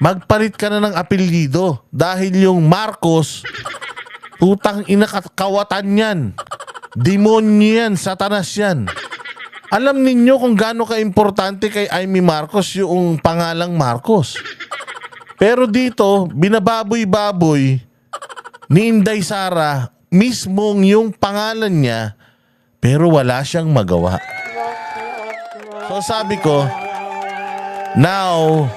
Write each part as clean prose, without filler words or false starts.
magpalit ka na ng apelyido dahil yung Marcos, putang ina kawatan yan. Demonyo yan, satanas yan. Alam ninyo kung gaano ka-importante kay Amy Marcos yung pangalang Marcos. Pero dito, binababoy-baboy ni Inday Sara mismong yung pangalan niya pero wala siyang magawa. So sabi ko, now,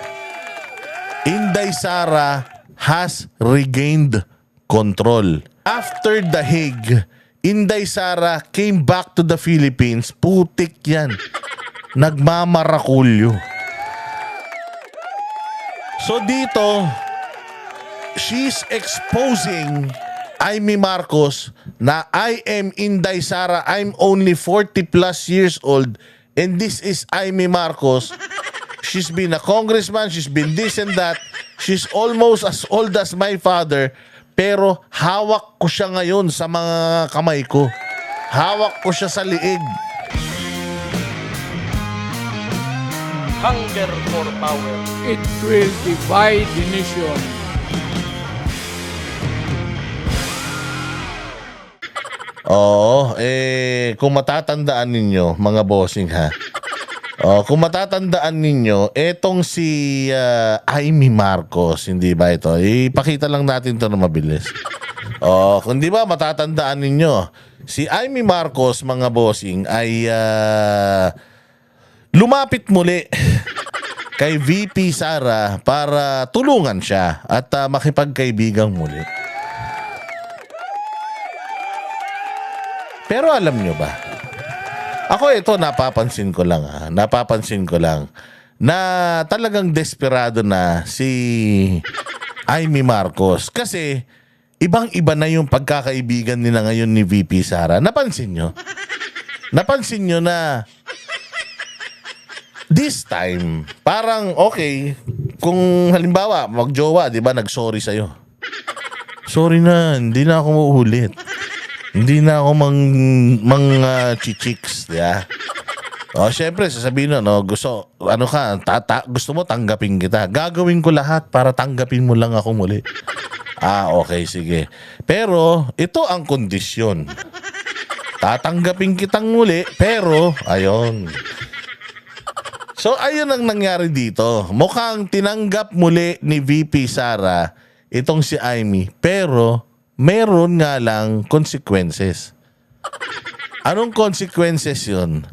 Inday Sara has regained control. After the Hague, Inday Sara came back to the Philippines. Putik yan. Nagmamarakulyo. So dito, she's exposing Amy Marcos na I am Inday Sara. I'm only 40 plus years old and this is Amy Marcos. She's been a congressman, she's been this and that. She's almost as old as my father. Pero hawak ko siya ngayon sa mga kamay ko. Hawak ko siya sa liig. Hunger for power. It will divide the nation. Oo, kung matatandaan ninyo, mga bossing ha. Kung matatandaan ninyo, etong si Amy Marcos, hindi ba ito? Ipakita lang natin ito na mabilis. Kung di ba matatandaan ninyo, si Amy Marcos, mga bossing, ay lumapit muli kay VP Sara para tulungan siya at makipagkaibigang muli. Pero alam nyo ba, ako ito napapansin ko lang na talagang desperado na si Amy Marcos kasi ibang-iba na yung pagkakaibigan nila ngayon ni VP Sara. Napansin nyo? Napansin nyo na this time, parang okay, kung halimbawa magjowa, di ba, nag-sorry sa'yo. Sorry na, hindi na ako mauulit. Hindi na ako chichiks, di ba? Syempre, sasabihin no, gusto mo tanggapin kita. Gagawin ko lahat para tanggapin mo lang ako muli. Okay, sige. Pero, ito ang kondisyon. Tatanggapin kitang muli, pero, ayon. So, ayun ang nangyari dito. Mukhang tinanggap muli ni VP Sara itong si Amy, pero meron nga lang consequences. Anong consequences yun?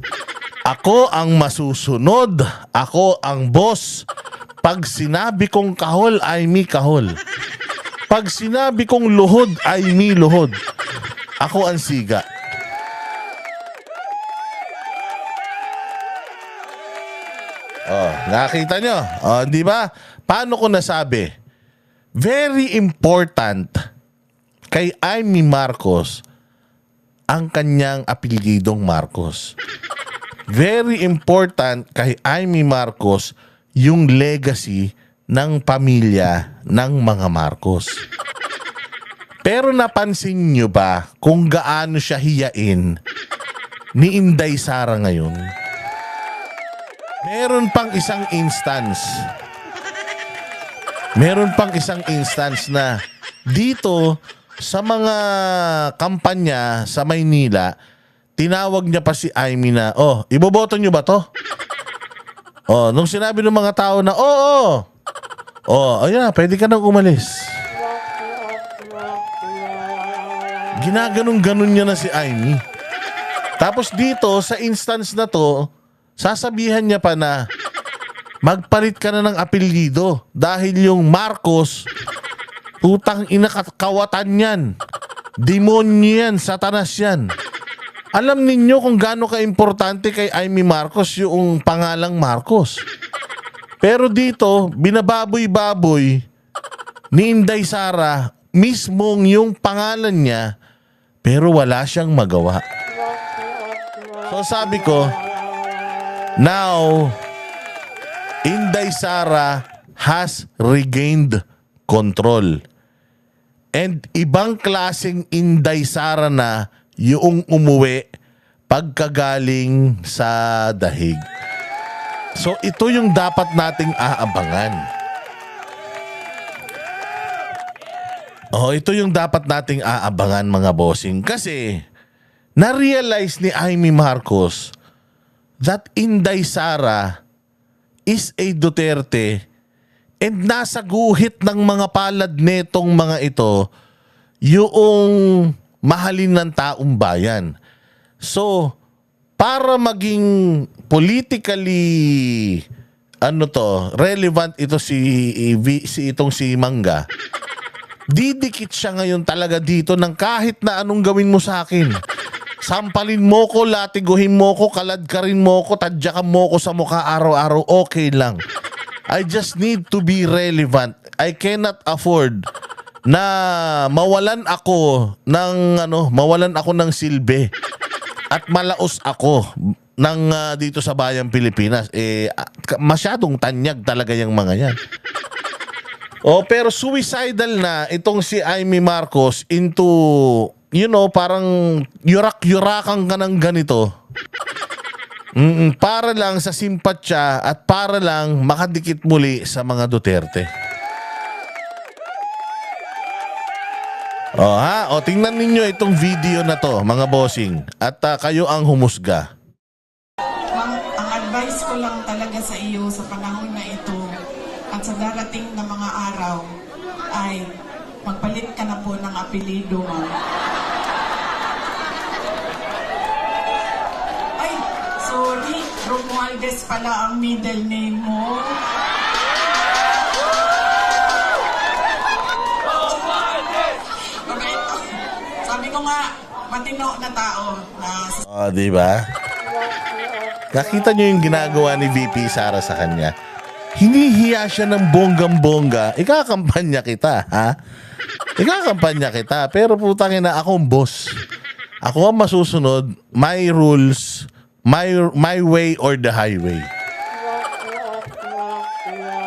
Ako ang masusunod. Ako ang boss. Pag sinabi kong kahol, Amy kahol. Pag sinabi kong luhod, Amy luhod. Ako ang siga. Nakita nyo? Di ba? Paano ko nasabi? Very important kay Amy Marcos ang kanyang apelyidong Marcos. Very important kay Amy Marcos yung legacy ng pamilya ng mga Marcos. Pero napansin nyo ba kung gaano siya hiyain ni Inday Sara ngayon? Meron pang isang instance na dito sa mga kampanya sa Maynila, tinawag niya pa si Amy na, iboboto niyo ba to? Nung sinabi ng mga tao na, ayan, pwede ka nang umalis. Ginaganong-ganon niya na si Amy. Tapos dito, sa instance na to, sasabihan niya pa na, magpalit ka na ng apelyido dahil yung Marcos, putang ina kawatan yan. Demonyo yan, satanas yan. Alam ninyo kung gaano ka-importante kay Amy Marcos yung pangalang Marcos. Pero dito, binababoy-baboy ni Inday Sara mismong yung pangalan niya pero wala siyang magawa. So sabi ko, now, Inday Sara has regained control. And ibang klaseng Inday Sara na yung umuwi pagkagaling sa dahig. So ito yung dapat nating aabangan. Oh, ito yung dapat nating aabangan mga bossing. Kasi na-realize ni Amy Marcos that Inday Sara is a Duterte and nasa guhit ng mga palad netong mga ito yung mahalin ng taong bayan. So, para maging politically relevant ito si Mangga, didikit siya ngayon talaga dito ng kahit na anong gawin mo sa akin. Sampalin mo ko, latiguhin mo ko, kaladkarin mo ko, tadyakan mo ko sa mukha araw-araw, okay lang. I just need to be relevant. I cannot afford na mawalan ako ng silbi at malaos ako ng dito sa bayang Pilipinas. Masyadong tanyag talaga yung mga yan. Pero suicidal na itong si Amy Marcos into, parang yurak-yurakan ka ng ganito. Para lang sa simpatya at para lang makadikit muli sa mga Duterte. Tingnan ninyo itong video na to, mga bossing. At kayo ang humusga. Ang advice ko lang talaga sa iyo sa panahon na ito at sa darating na mga araw ay magpalit ka na po ng apelido mo. Ay, sorry, Romualdez pala ang middle name mo. Sabi ko nga, matino na tao na... Di ba? Nakita nyo yung ginagawa ni VP Sara sa kanya. Hinihiya siya ng bonggang-bongga. Ikakampanya kita, ha? Ikakampanya kita. Pero putangin na akong boss. Ako ang masusunod. My rules, my way or the highway.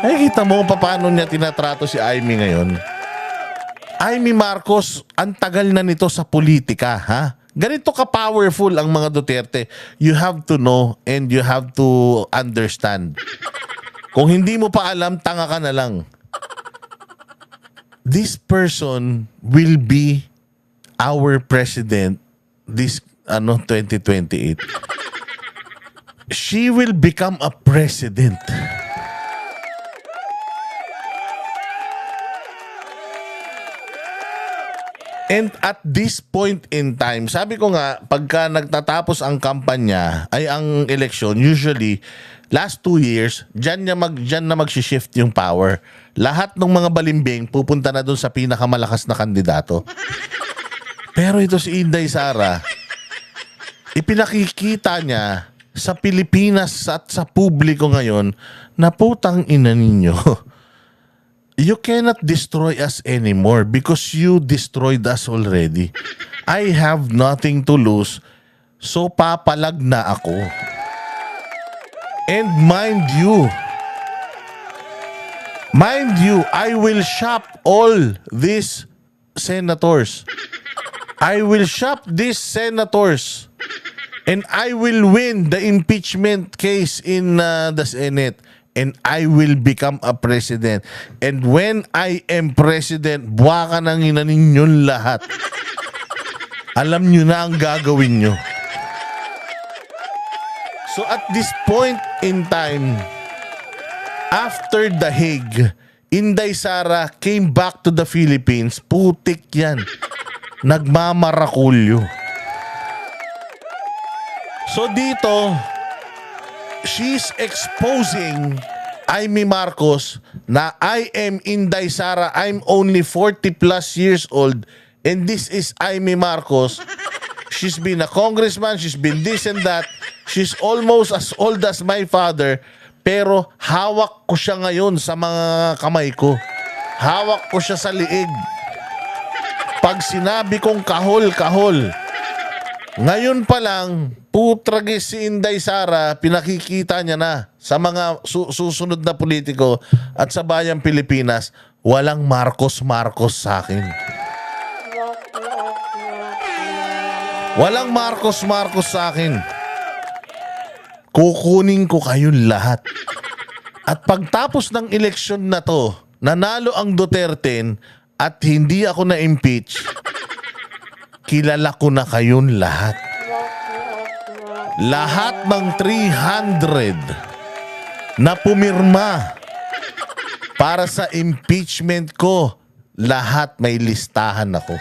Ay, kita mo paano niya tinatrato si Amy ngayon. Amy Marcos, ang tagal na nito sa politika, ha? Ganito ka-powerful ang mga Duterte. You have to know and you have to understand. Kung hindi mo pa alam, tanga ka na lang. This person will be our president this 2028. She will become a president. And at this point in time, sabi ko nga, pagka nagtatapos ang kampanya, ay ang election, usually, last 2 years, dyan na mag-shift yung power. Lahat ng mga balimbing pupunta na dun sa pinakamalakas na kandidato. Pero ito si Inday Sara, ipinakikita niya sa Pilipinas at sa publiko ngayon na putang ina ninyo. You cannot destroy us anymore because you destroyed us already. I have nothing to lose, so papalag na ako. And mind you, I will shop all these senators. I will shop these senators. And I will win the impeachment case in the Senate. And I will become a president. And when I am president, buwaka nang ina ninyong lahat. Alam nyo na ang gagawin nyo. So at this point in time, after The Hague, Inday Sara came back to the Philippines. Putik yan. Nagmamarakulyo. So dito, she's exposing Amy Marcos na I am Inday Sara. I'm only 40 plus years old and this is Amy Marcos. She's been a congressman, she's been this and that. She's almost as old as my father, pero hawak ko siya ngayon sa mga kamay ko. Hawak ko siya sa liig. Pag sinabi kong kahol, kahol. Ngayon pa lang, putragis si Inday Sara, pinakikita niya na sa mga susunod na politiko at sa bayang Pilipinas, walang Marcos-Marcos sa akin. Walang Marcos-Marcos sa akin. Kukunin ko kayong lahat. At pagtapos ng eleksyon na to, nanalo ang Duterte, at hindi ako na-impeach, kilala ko na kayong lahat. Lahat ng 300 na pumirma para sa impeachment ko, lahat may listahan ako.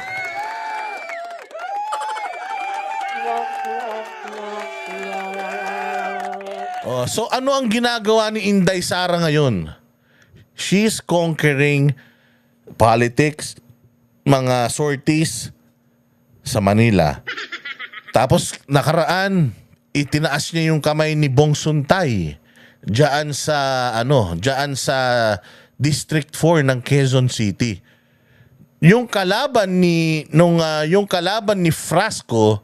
Oh, so ano ang ginagawa ni Inday Sara ngayon? She's conquering politics, mga sorties sa Manila. Tapos nakaraan, itinaas niya yung kamay ni Bong Suntay diyan sa District 4 ng Quezon City. Yung kalaban ni Frasco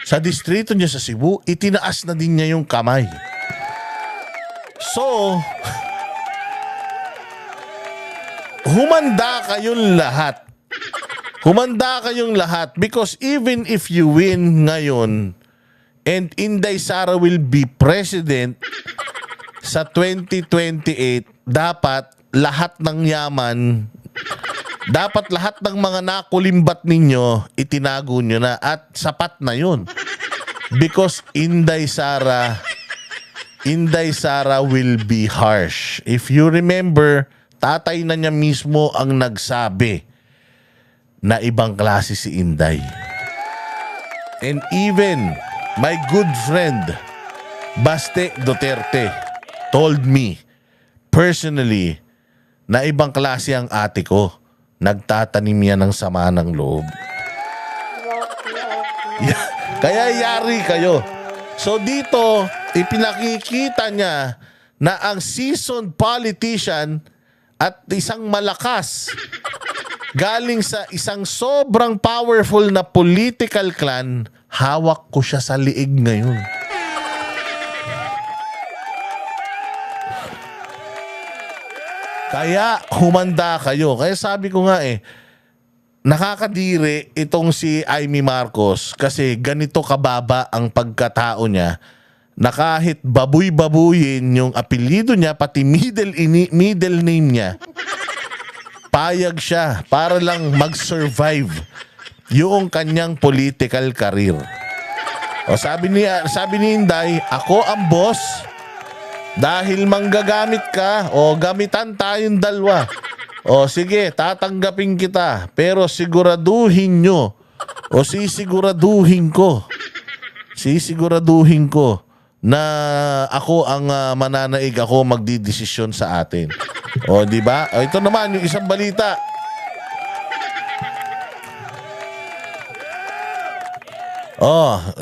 sa distrito niya sa Cebu, itinaas na din niya yung kamay. So, humanda kayong lahat. Humanda kayong lahat because even if you win ngayon and Inday Sara will be president sa 2028, dapat lahat ng yaman, dapat lahat ng mga nakulimbat ninyo, itinago nyo na at sapat na yun. Because Inday Sara will be harsh. If you remember, tatay na niya mismo ang nagsabi na ibang klase si Inday. And even my good friend Baste Duterte told me personally na ibang klase ang ate ko. Nagtatanim yan ng sama ng loob. Kaya yari kayo. So dito, ipinakikita niya na ang seasoned politician at isang malakas galing sa isang sobrang powerful na political clan, hawak ko siya sa liig ngayon. Kaya humanda kayo. Kaya sabi ko nga nakakadiri itong si Amy Marcos kasi ganito kababa ang pagkatao niya na kahit babuy-babuyin yung apelyido niya, pati middle name niya, payag siya para lang mag-survive yung kanyang political career. O sabi ni Inday, ako ang boss dahil manggagamit ka o gamitan tayong dalawa. O sige, tatanggapin kita pero siguraduhin nyo o sisiguraduhin ko na ako ang mananaig, ako magdidesisyon sa atin. O di ba? O ito naman yung isang balita.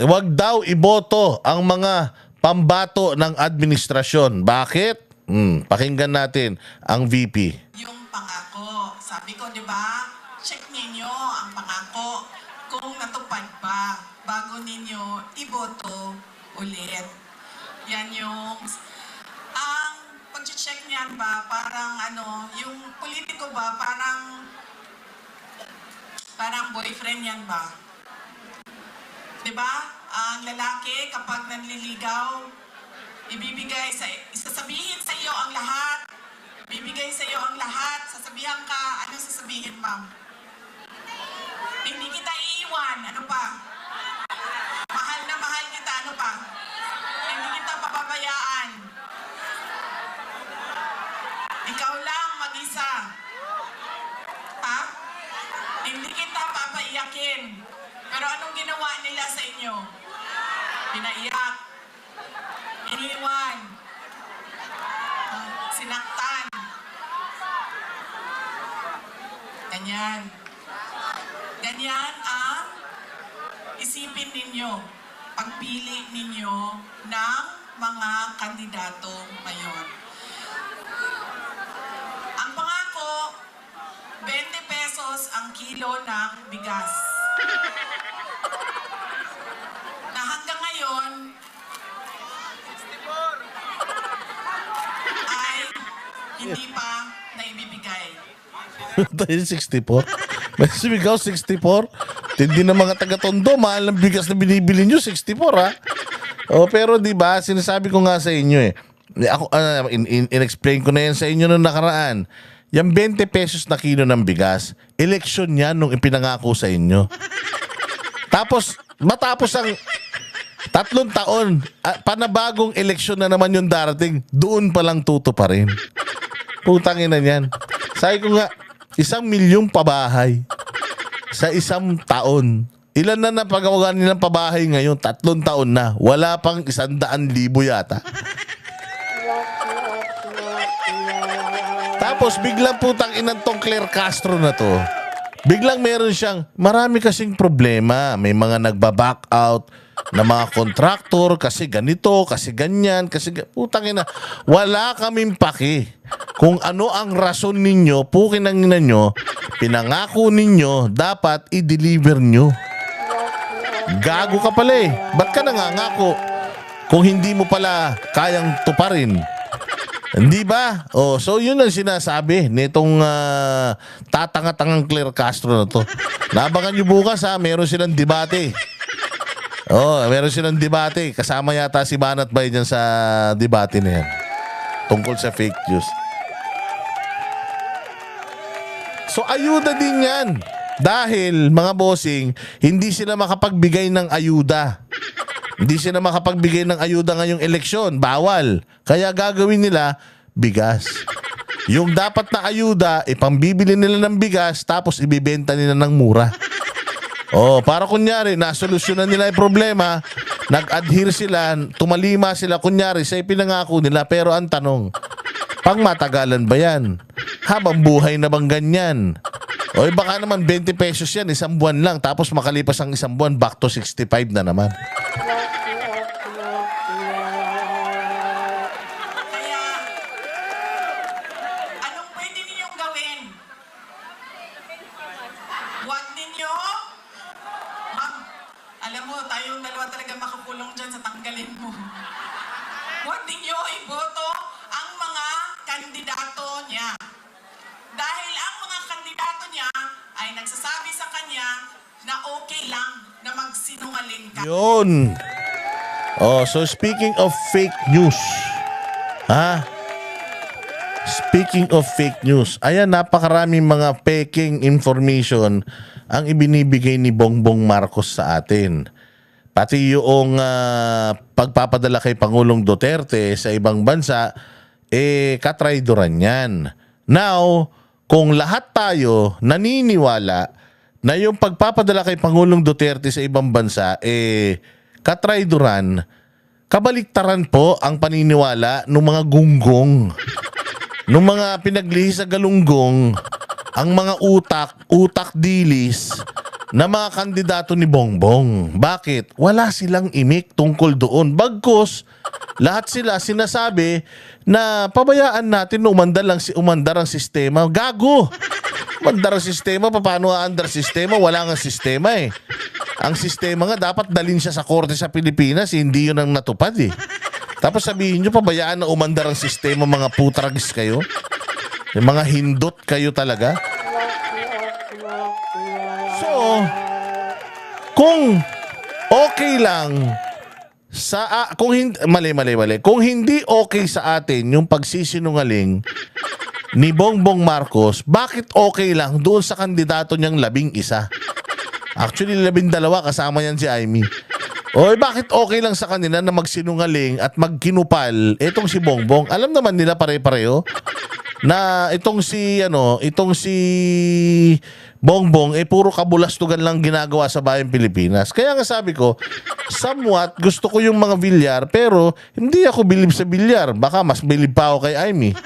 Wag daw iboto ang mga pambato ng administrasyon. Bakit? Pakinggan natin ang VP. Yung pangako, sabi ko, di ba? Check ninyo ang pangako kung natupad ba bago ninyo iboto ulit. Yan yung ang pag-check niyan ba parang yung politiko ba parang boyfriend yan ba? 'Di ba? Ang lalaki kapag nanliligaw, isasabihin sa iyo ang lahat. Bibigay sa iyo ang lahat. Sasabihan ka, ano sasabihin, ma'am? Hindi kita iiwan. Ano pa? Mahal na mahal kita. Ano pa? Hindi kita papabayaan. Ikaw lang mag-isa. Ha? Hindi kita papaiyakin. Pero anong ginawa nila sa inyo? Pinaiyak. Iniwan. Sinaktan. Ganyan. Ganyan ang isipin ninyo. Pagpili ninyo ng mga kandidato ngayon. Ang pangako, 20 pesos ang kilo ng bigas. Na hanggang ngayon, ay hindi pa naibibigay. Tayo 64? May sumigaw 64? Hindi na mga taga-Tondo, mahal ng bigas na binibili nyo, 64 ha? Pero di ba sinasabi ko nga sa inyo ako, in-explain ko na yan sa inyo noong nakaraan. yung 20 pesos na kilo ng bigas, eleksyon yan nung ipinangako sa inyo. Tapos, matapos ang 3 taon, panabagong eleksyon na naman yung darating, doon palang tutuparin. Putangin na yan. Sabi ko nga, 1 milyong pabahay sa 1 taon. Ilan na napagawa nilang pabahay ngayon? 3 taon na. Wala pang 100,000 yata. Tapos biglang putang inang tong Claire Castro na to. Biglang meron siyang, marami kasing problema. May mga nagba-back out na mga kontraktor kasi ganito, kasi ganyan, kasi putang ina. Wala kaming paki. Kung ano ang rason ninyo, pukin ang ina nyo, pinangako ninyo, dapat i-deliver nyo. Gago ka pala eh. Ba't ka nangangako kung hindi mo pala kayang tuparin? Hindi ba? Oh, so yun ang sinasabi nitong tatanga-tangang Claire Castro na to. Nabangan nyo bukas ha, meron silang debate. Oh, meron silang debate. Kasama yata si Banat Bay dyan sa debate na yan. Tungkol sa fake news. So ayuda din yan. Dahil mga bossing, hindi sila makapagbigay ng ayuda. Hindi sila makapagbigay ng ayuda ngayong eleksyon. Bawal. Kaya gagawin nila, bigas. Yung dapat na ayuda, ipambibili nila ng bigas, tapos ibibenta nila ng mura. Oh, para kunyari, nasolusyonan nila yung problema, nag-adhere sila, tumalima sila kunyari sa ipinangako nila. Pero ang tanong, pangmatagalan ba yan? Habang buhay na bang ganyan? O baka naman 20 pesos yan, 1 buwan lang, tapos makalipas ang 1 buwan, back to 65 na naman. Kaya, anong pwede ninyong gawin? Huwag ninyo, ma'am, alam mo, tayong dalawa talaga makakulong dyan sa tanggalin mo. Huwag ninyo iboto ang mga kandidato niya. Dahil ang mga kandidato niya ay nagsasabi sa kanya na okay lang na magsinungaling ka. Yun. Oh, so speaking of fake news. Speaking of fake news. Ayan, napakaraming mga peking information ang ibinibigay ni Bongbong Marcos sa atin. Pati yung pagpapadala kay Pangulong Duterte sa ibang bansa, katraydoran yan. Now, kung lahat tayo naniniwala na yung pagpapadala kay Pangulong Duterte sa ibang bansa, katraydoran, kabaliktaran po ang paniniwala ng mga gunggong, ng mga pinaglihi sa galunggong, ang mga utak dilis na mga kandidato ni Bongbong. Bakit? Wala silang imik tungkol doon. Bagkus, lahat sila sinasabi na pabayaan natin na umandar ang sistema. Gago! Umandar ang sistema, paano aandar sistema? Wala nga sistema eh. Ang sistema nga dapat dalhin siya sa korte sa Pilipinas, hindi yun ang natupad eh. Tapos sabihin nyo, pabayaan na umandar ang sistema, mga putragis kayo. Yung mga hindot kayo talaga. So, kung okay lang kung hindi, mali. Kung hindi okay sa atin yung pagsisinungaling ni Bongbong Marcos, bakit okay lang doon sa kandidato niyang 11? Actually, 12 kasama yan si Amy. O bakit okay lang sa kanila na magsinungaling at magkinupal itong si Bongbong? Alam naman nila pare-pareho na itong si Bongbong puro kabulastugan lang ginagawa sa bayang Pilipinas. Kaya nga sabi ko, somewhat gusto ko yung mga bilyar, pero hindi ako bilib sa bilyar. Baka mas bilib pa ako kay Amy.